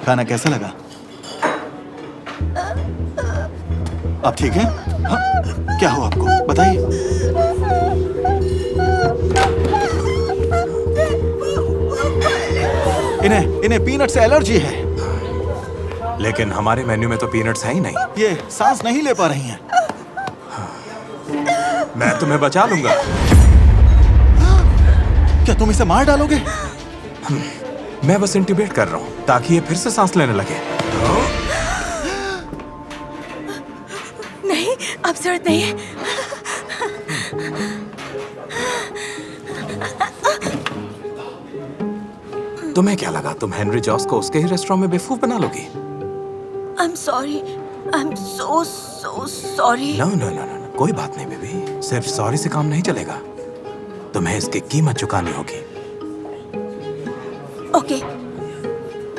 खाना कैसा लगा? आप ठीक हैं? हाँ? क्या हुआ आपको? बताइए। इन्हें पीनट से एलर्जी है। लेकिन हमारे मेन्यू में तो पीनट्स है ही नहीं। ये सांस नहीं ले पा रही हैं। मैं तुम्हें बचा लूंगा। क्या तुम इसे मार डालोगे? मैं बस इंटिबेट कर रहा हूँ ताकि ये फिर से सांस लेने लगे। नहीं, अब जरूरत नहीं है। तुम्हें क्या लगा तुम हेनरी जॉस को उसके ही रेस्टोरेंट में बेवकूफ बना लोगी? I'm sorry. I'm so sorry. No no no no, कोई बात नहीं बेबी। सिर्फ सॉरी से काम नहीं चलेगा। तुम्हें इसकी कीमत चुकानी होगी। ओके,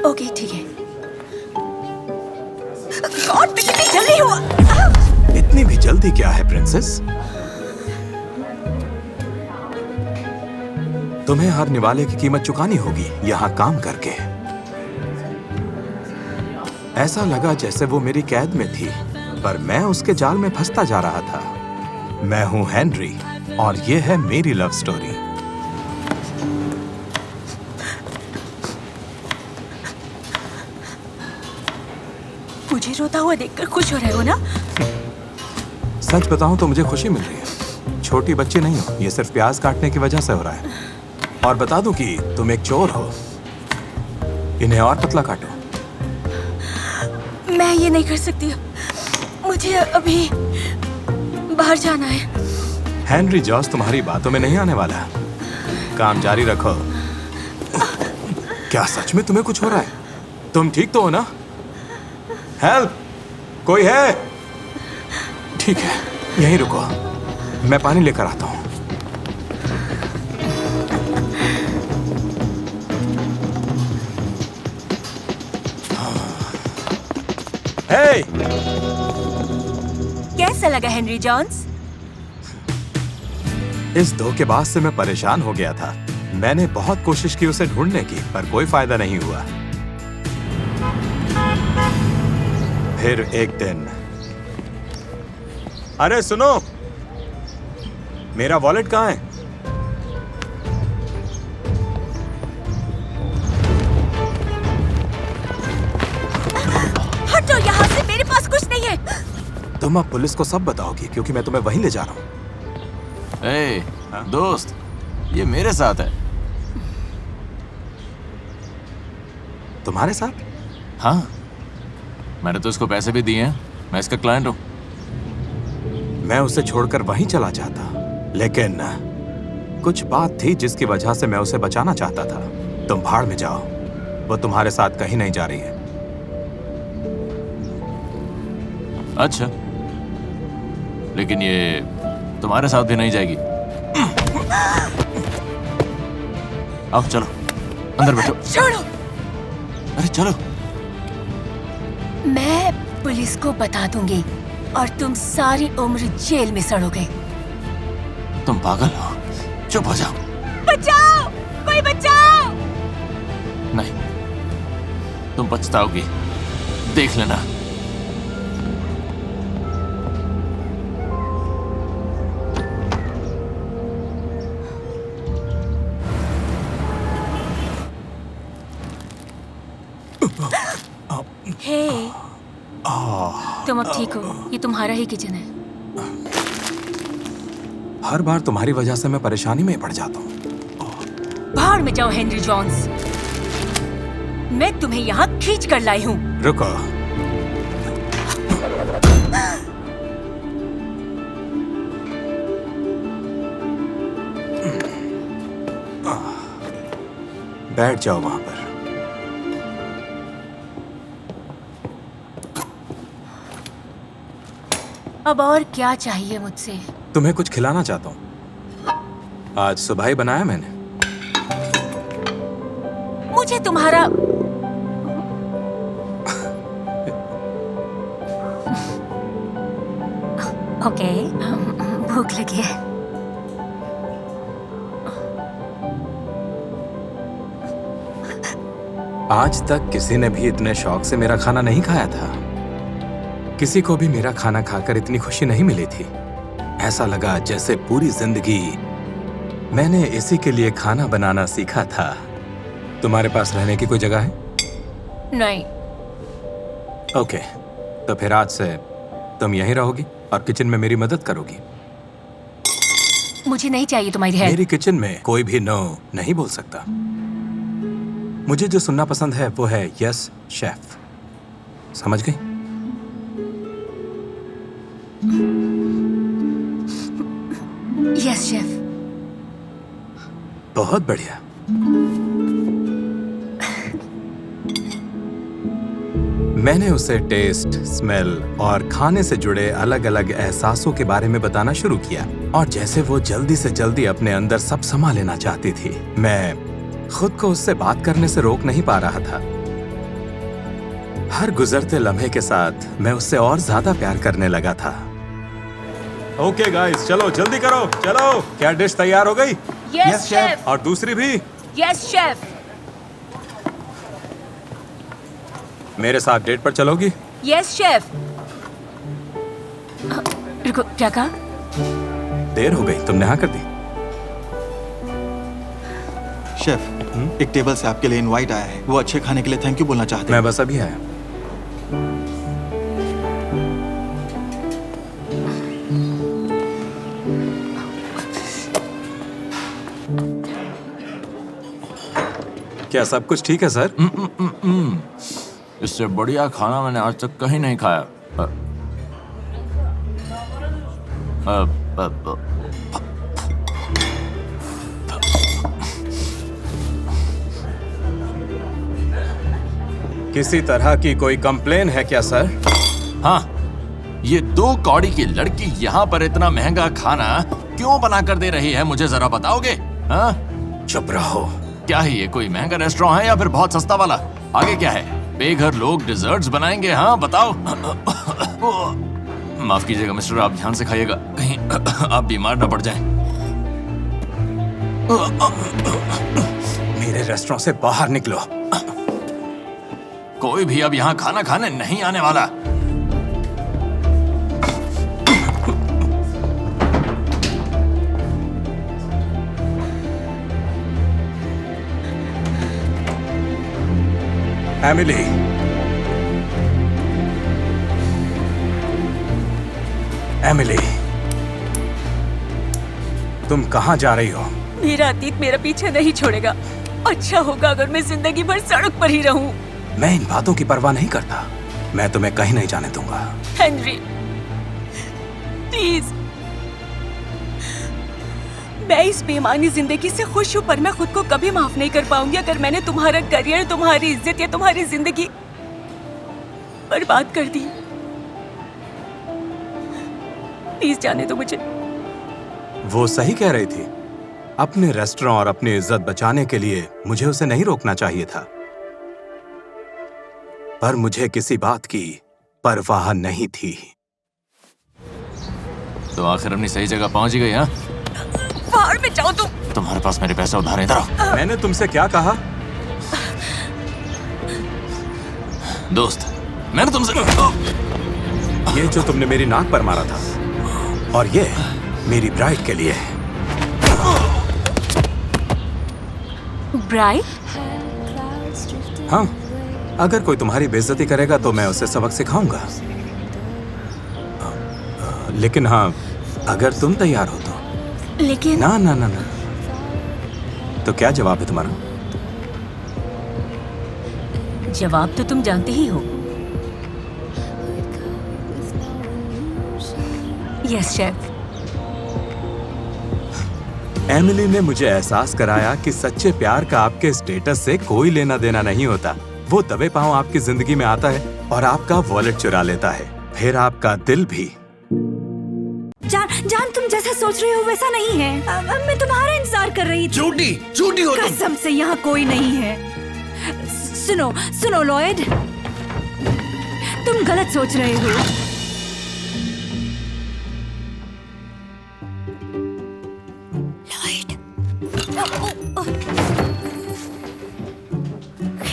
ओके, ठीक है। गॉड, मैं कितनी जल्दी हुआ। इतनी भी जल्दी क्या है प्रिंसेस? तुम्हें हर निवाले की कीमत चुकानी होगी यहाँ काम करके। ऐसा लगा जैसे वो मेरी कैद में थी, पर मैं उसके जाल में फंसता जा रहा था। मैं हूँ हेनरी और ये है मेरी लव स्टोरी। मुझे रोता हुआ देखकर खुश हो रहे हो ना? सच बताऊं तो मुझे खुशी मिल रही है। छोटी बच्ची नहीं हो, ये सिर्फ प्याज काटने की वजह से हो रहा है। और बता दूं कि तुम एक चोर हो। इन्हें और पतला काटो। मैं ये नहीं कर सकती। मुझे अभी बाहर जाना है। हेनरी जॉस तुम्हारी बातों में नहीं आने वाला। काम जारी रखो। क्या सच में तुम्हें कुछ हो रहा है? तुम ठीक तो हो ना? हेल्प! कोई है? ठीक है, यहीं रुको। मैं पानी लेकर आता हूँ। हे! कैसा लगा हेनरी जॉन्स? इस धोखेबाज से मैं परेशान हो गया था। मैंने बहुत कोशिश की उसे ढूंढने की, पर कोई फायदा नहीं हुआ। फिर एक दिन, अरे सुनो, मेरा वॉलेट कहाँ है? हटो यहाँ से, मेरे पास कुछ नहीं है। तुम अब पुलिस को सब बताओगी क्योंकि मैं तुम्हें वहीं ले जा रहा हूँ। दोस्त, ये मेरे साथ है। तुम्हारे साथ? हाँ, मैंने तो इसको पैसे भी दिए हैं। मैं इसका क्लाइंट हूँ। मैं उसे छोड़कर वहीं चला जाता, लेकिन कुछ बात थी जिसकी वजह से मैं उसे बचाना चाहता था। तुम भाड़ में जाओ, वो तुम्हारे साथ कहीं नहीं जा रही है। अच्छा, लेकिन ये तुम्हारे साथ भी नहीं जाएगी। आओ चलो, अंदर बैठो। छोड़ो। अरे चलो। मैं पुलिस को बता दूंगी और तुम सारी उम्र जेल में सड़ोगे। तुम पागल हो, चुप हो जाओ। बचाओ, कोई बचाओ। नहीं, तुम पछताओगी, देख लेना। हे, तुम अब ठीक हो। ये तुम्हारा ही किचन है। हर बार तुम्हारी वजह से मैं परेशानी में पड़ जाता हूँ। भाड़ में जाओ हेनरी जॉन्स। मैं तुम्हें यहाँ खींच कर लाई हूँ। रुको। बैठ जाओ वहां पर। अब और क्या चाहिए मुझसे? तुम्हें कुछ खिलाना चाहता हूँ। आज सुबह ही बनाया मैंने। मुझे तुम्हारा ओके, भूख लगी है। आज तक किसी ने भी इतने शौक से मेरा खाना नहीं खाया था। किसी को भी मेरा खाना खाकर इतनी खुशी नहीं मिली थी। ऐसा लगा जैसे पूरी जिंदगी मैंने इसी के लिए खाना बनाना सीखा था। तुम्हारे पास रहने की कोई जगह है? नहीं। ओके, तो फिर आज से तुम यहीं रहोगी और किचन में मेरी मदद करोगी। मुझे नहीं चाहिए तुम्हारी हेल्प। मेरी किचन में कोई भी नो नहीं बोल सकता। मुझे जो सुनना पसंद है वो है यस शेफ। समझ गई? Yes chef. बहुत बढ़िया। मैंने उसे टेस्ट, स्मेल और खाने से जुड़े अलग अलग एहसासों के बारे में बताना शुरू किया और जैसे वो जल्दी से जल्दी अपने अंदर सब समा लेना चाहती थी, मैं खुद को उससे बात करने से रोक नहीं पा रहा था। हर गुजरते लम्हे के साथ मैं उससे और ज्यादा प्यार करने लगा था। ओके गाइस, चलो जल्दी करो, चलो। क्या डिश तैयार हो गई? Yes chef. और दूसरी भी? Yes chef. मेरे साथ डेट पर चलोगी? Yes chef. रुको, क्या कहा? देर हो गई, तुमने हाँ कर दी। शेफ, एक टेबल से आपके लिए इनवाइट आया है। वो अच्छे खाने के लिए थैंक यू बोलना चाहते हैं। मैं बस अभी आया। क्या सब कुछ ठीक है सर? इससे बढ़िया खाना मैंने आज तक कहीं नहीं खाया। किसी तरह की कोई कंप्लेन है क्या सर? हाँ, ये 2 कौड़ी की लड़की यहाँ पर इतना महंगा खाना क्यों बना कर दे रही है, मुझे जरा बताओगे? हाँ? चुप रहो। क्या है ये, कोई महंगा रेस्टोरेंट है या फिर बहुत सस्ता वाला? आगे क्या है? बेघर लोग डिजर्ट्स बनाएंगे? हाँ बताओ। माफ कीजिएगा मिस्टर, आप ध्यान से खाइएगा, कहीं आप बीमार ना पड़ जाएं। मेरे रेस्टोरेंट से बाहर निकलो। कोई भी अब यहाँ खाना खाने नहीं आने वाला। एमिली, एमिली, तुम कहाँ जा रही हो? मेरा अतीत मेरा पीछे नहीं छोड़ेगा। अच्छा होगा अगर मैं जिंदगी भर सड़क पर ही रहूं। मैं इन बातों की परवाह नहीं करता। मैं तुम्हें कहीं नहीं जाने दूंगा। Henry, please. मैं इस बेमानी जिंदगी से खुश हूँ, पर मैं खुद को कभी माफ नहीं कर पाऊंगी अगर मैंने तुम्हारा करियर, तुम्हारी इज्जत या तुम्हारी जिंदगी बर्बाद कर दी। प्लीज जाने दो मुझे। वो सही कह रही थी। अपने रेस्टोरेंट और अपनी इज्जत बचाने के लिए मुझे उसे नहीं रोकना चाहिए था, पर मुझे किसी बात की परवाह नहीं थी। तो आखिर अपनी सही जगह पहुंच गई? हाँ, बाहर में जाओ तुम। तुम्हारे पास मेरे पैसे उधार हैं, इधर आओ। मैंने तुमसे क्या कहा? दोस्त, मैंने तुमसे ये जो तुमने मेरी नाक पर मारा था, और ये मेरी ब्राइड के लिए है। ब्राइड? हाँ, अगर कोई तुम्हारी बेइज्जती करेगा तो मैं उसे सबक सिखाऊंगा। लेकिन हाँ, अगर तुम तैयार हो तो। लेकिन ना ना ना ना। तो क्या जवाब है तुम्हारा? जवाब तो तुम जानते ही हो। Yes chef. एमिली ने मुझे एहसास कराया कि सच्चे प्यार का आपके स्टेटस से कोई लेना देना नहीं होता। वो दबे पांव आपकी जिंदगी में आता है और आपका वॉलेट चुरा लेता है, फिर आपका दिल भी। जान, तुम जैसा सोच रही हो वैसा नहीं है। मैं तुम्हारा इंतजार कर रही थी। झूठी हो तुम। कसम से यहाँ कोई नहीं है। सुनो लॉयड, तुम गलत सोच रहे हो। लॉयड,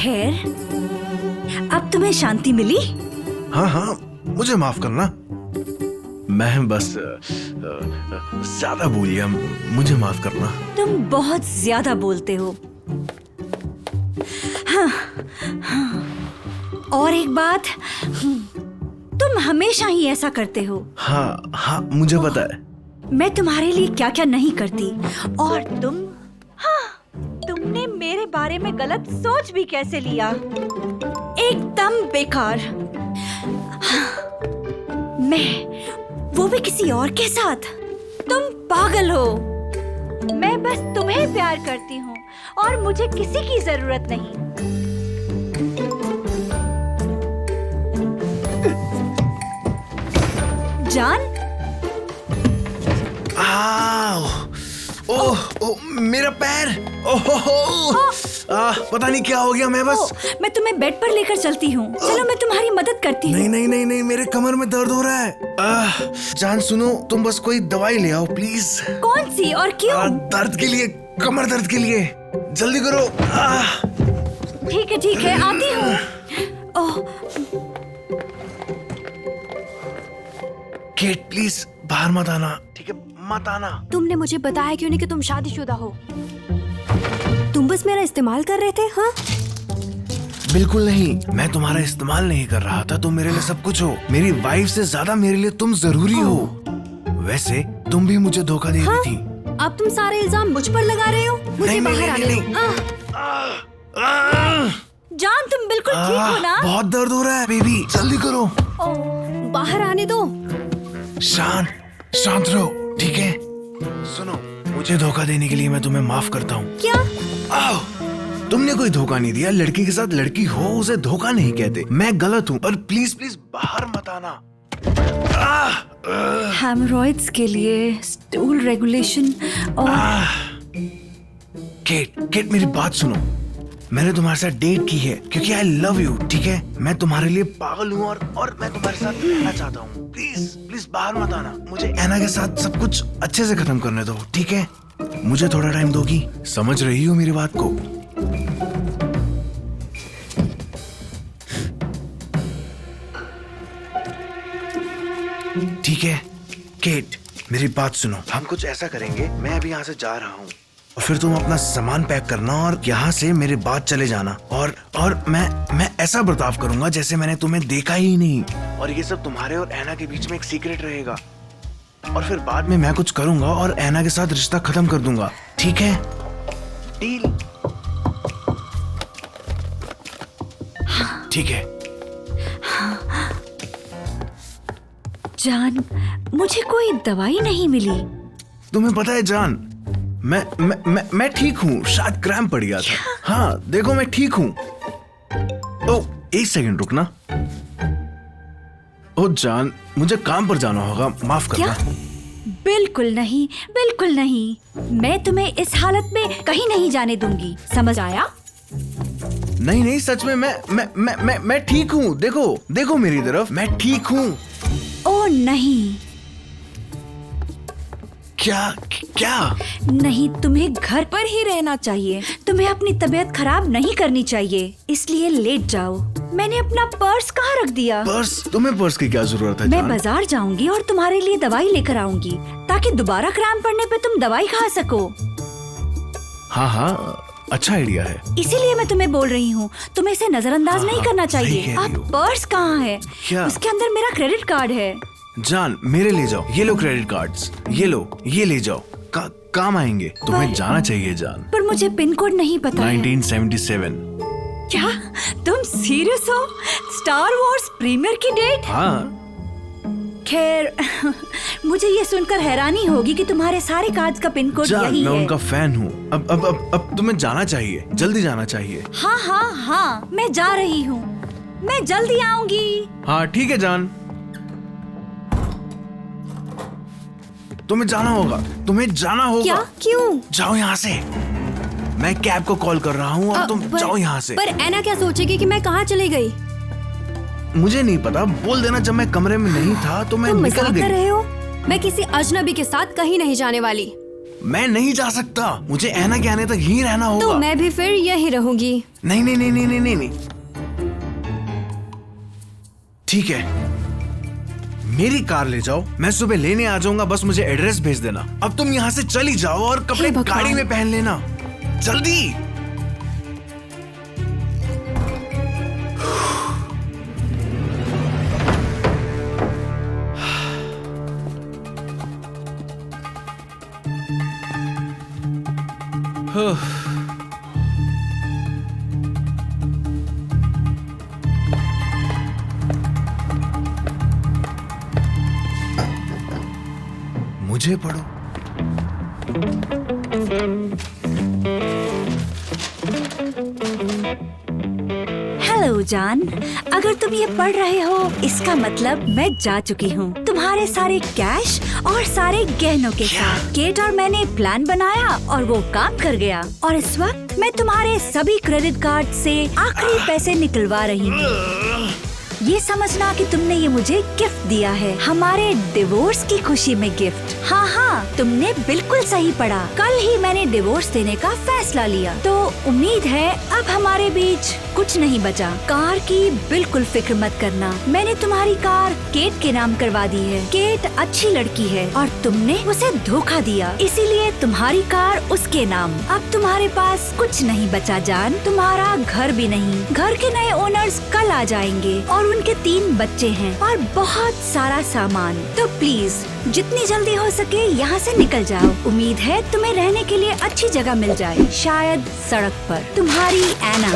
खैर, अब तुम्हें शांति मिली? हाँ हाँ, मुझे माफ करना। मैं बस ज्यादा बोल गया, मुझे माफ करना। तुम बहुत ज्यादा बोलते हो। हाँ, हाँ। और एक बात, तुम हमेशा ही ऐसा करते हो। हाँ हाँ, मुझे पता है। मैं तुम्हारे लिए क्या क्या नहीं करती, और तुमने मेरे बारे में गलत सोच भी कैसे लिया। एकदम बेकार। मैं, वो भी किसी और के साथ। तुम पागल हो। मैं बस तुम्हें प्यार करती हूँ और मुझे किसी की जरूरत नहीं। जान, ओह ओह, मेरा पैर। पता नहीं क्या हो गया। मैं तुम्हें बेड पर लेकर चलती हूँ। चलो, मैं तुम्हारी मदद करती हूँ। नहीं नहीं नहीं नहीं, मेरे कमर में दर्द हो रहा है। जान सुनो, तुम बस कोई दवाई ले आओ प्लीज। कौन सी और क्यों? दर्द के लिए, कमर दर्द के लिए। जल्दी करो। ठीक है, आती हूँ। केट प्लीज बाहर मत आना, ठीक है? मत आना। तुमने मुझे बताया क्यों नहीं कि तुम शादीशुदा हो? तुम बस मेरा इस्तेमाल कर रहे थे। हाँ, बिल्कुल नहीं, मैं तुम्हारा इस्तेमाल नहीं कर रहा था। तुम मेरे लिए सब कुछ हो। मेरी वाइफ से ज्यादा मेरे लिए तुम जरूरी हो। वैसे तुम भी मुझे धोखा दे रही थी। अब तुम सारे इल्जाम मुझ पर लगा रहे हो। मुझे बाहर आने दो। जान, तुम बिल्कुल ठीक हो ना? बहुत दर्द हो रहा है बेबी, जल्दी करो। बाहर आने दो। शांत रहो, ठीक है? सुनो, मुझे धोखा देने के लिए मैं तुम्हें माफ करता हूँ। क्या? आओ, तुमने कोई धोखा नहीं दिया। लड़की के साथ लड़की हो, उसे धोखा नहीं कहते। मैं गलत हूँ, और प्लीज प्लीज बाहर मत आना। हेमरॉइड्स के लिए स्टूल रेगुलेशन और केट मेरी बात सुनो। मैंने तुम्हारे साथ डेट की है क्योंकि आई लव यू, ठीक है? मैं तुम्हारे लिए पागल हूँ और मैं तुम्हारे साथ रहना चाहता हूँ। प्लीज प्लीज बाहर मत आना। मुझे एना के साथ सब कुछ अच्छे से खत्म करने दो, ठीक है? मुझे थोड़ा टाइम दोगी? समझ रही हो मेरी बात को? ठीक है केट, मेरी बात सुनो। हम कुछ ऐसा करेंगे, मैं अभी यहाँ से जा रहा हूँ और फिर तुम अपना सामान पैक करना और यहाँ से मेरे बाद चले जाना। और मैं ऐसा बर्ताव करूंगा जैसे मैंने तुम्हें देखा ही नहीं, और ये सब तुम्हारे और एना के बीच में एक सीक्रेट रहेगा। और फिर बाद में मैं कुछ करूंगा और एना के साथ रिश्ता खत्म कर दूंगा, ठीक है? डील? ठीक है। जान, मुझे कोई दवाई नहीं मिली। तुम्हें पता है जान, मैं ठीक हूँ। शायद क्रैम्प पड़ गया था। हाँ देखो, मैं ठीक हूँ। ओ, एक सेकंड रुकना। ओ जान, मुझे काम पर जाना होगा, माफ करना। क्या? बिल्कुल नहीं, बिल्कुल नहीं। मैं तुम्हें इस हालत में कहीं नहीं जाने दूंगी, समझ आया? नहीं नहीं, सच में मैं ठीक हूँ। देखो मेरी तरफ, मैं ठीक हूँ। ओ नहीं। क्या? नहीं, तुम्हें घर पर ही रहना चाहिए। तुम्हें अपनी तबीयत खराब नहीं करनी चाहिए, इसलिए लेट जाओ। मैंने अपना पर्स कहाँ रख दिया? पर्स? तुम्हें पर्स की क्या जरूरत है? मैं बाजार जाऊंगी और तुम्हारे लिए दवाई लेकर आऊंगी, ताकि दोबारा क्रैम्प पड़ने पे तुम दवाई खा सको। हाँ, अच्छा आइडिया है। इसीलिए मैं तुम्हें बोल रही हूँ, तुम्हें इसे नजरअंदाज नहीं करना चाहिए। अब पर्स कहाँ है? क्या? उसके अंदर मेरा क्रेडिट कार्ड है। जान, मेरे ले जाओ। ये लो क्रेडिट कार्ड्स, ये लो, ये ले जाओ। काम आएंगे। तुम्हें जाना चाहिए जान। पर मुझे पिन कोड नहीं पता है। 1977। क्या तुम सीरियस हो? स्टार वॉर्स प्रीमियर की डेट? हाँ। खैर, मुझे ये सुनकर हैरानी होगी कि तुम्हारे सारे कार्ड्स का पिन कोड यही है। मैं उनका फैन हूँ। अब तुम्हें जाना चाहिए, जल्दी जाना चाहिए। हाँ, मैं जा रही हूँ। मैं जल्दी आऊंगी। हाँ ठीक है जान। तुम्हें जाना होगा। क्या? क्यों? जाओ यहाँ से। मैं कैब को कॉल कर रहा हूँ और तुम जाओ यहाँ से। पर एना क्या सोचेगी कि मैं कहाँ चली गई? मुझे नहीं पता, बोल देना जब मैं कमरे में नहीं था तो मैं निकल गई। कर रहे हो? मैं किसी अजनबी के साथ कहीं नहीं जाने वाली। मैं नहीं जा सकता, मुझे ऐना के आने तक यहीं रहना होगा। तो मैं भी फिर यहीं रहूंगी। नहीं नहीं नहीं नहीं नहीं नहीं, नहीं। ठीक है, मेरी कार ले जाओ, मैं सुबह लेने आ जाऊंगा, बस मुझे एड्रेस भेज देना। अब तुम यहाँ से चली जाओ और कपड़े हे भगवान। गाड़ी में पहन लेना, जल्दी। मुझे पढ़ो। हेलो जान, अगर तुम ये पढ़ रहे हो इसका मतलब मैं जा चुकी हूँ तुम्हारे सारे कैश और सारे गहनों के साथ। केट और मैंने प्लान बनाया और वो काम कर गया, और इस वक्त मैं तुम्हारे सभी क्रेडिट कार्ड से आखिरी पैसे निकलवा रही हूँ। ये समझना कि तुमने ये मुझे गिफ्ट दिया है, हमारे डिवोर्स की खुशी में गिफ्ट। हाँ हाँ, तुमने बिल्कुल सही पढ़ा, कल ही मैंने डिवोर्स देने का फैसला लिया, तो उम्मीद है अब हमारे बीच कुछ नहीं बचा। कार की बिल्कुल फिक्र मत करना, मैंने तुम्हारी कार केट के नाम करवा दी है। केट अच्छी लड़की है और तुमने उसे धोखा दिया, इसीलिए तुम्हारी कार उसके नाम। अब तुम्हारे पास कुछ नहीं बचा जान, तुम्हारा घर भी नहीं। घर के नए ओनर्स कल आ जाएंगे और उनके 3 बच्चे हैं और बहुत सारा सामान। तो प्लीज जितनी जल्दी हो सके यहाँ से निकल जाओ। उम्मीद है तुम्हें रहने के लिए अच्छी जगह मिल जाए, शायद सड़क पर। तुम्हारी ऐना।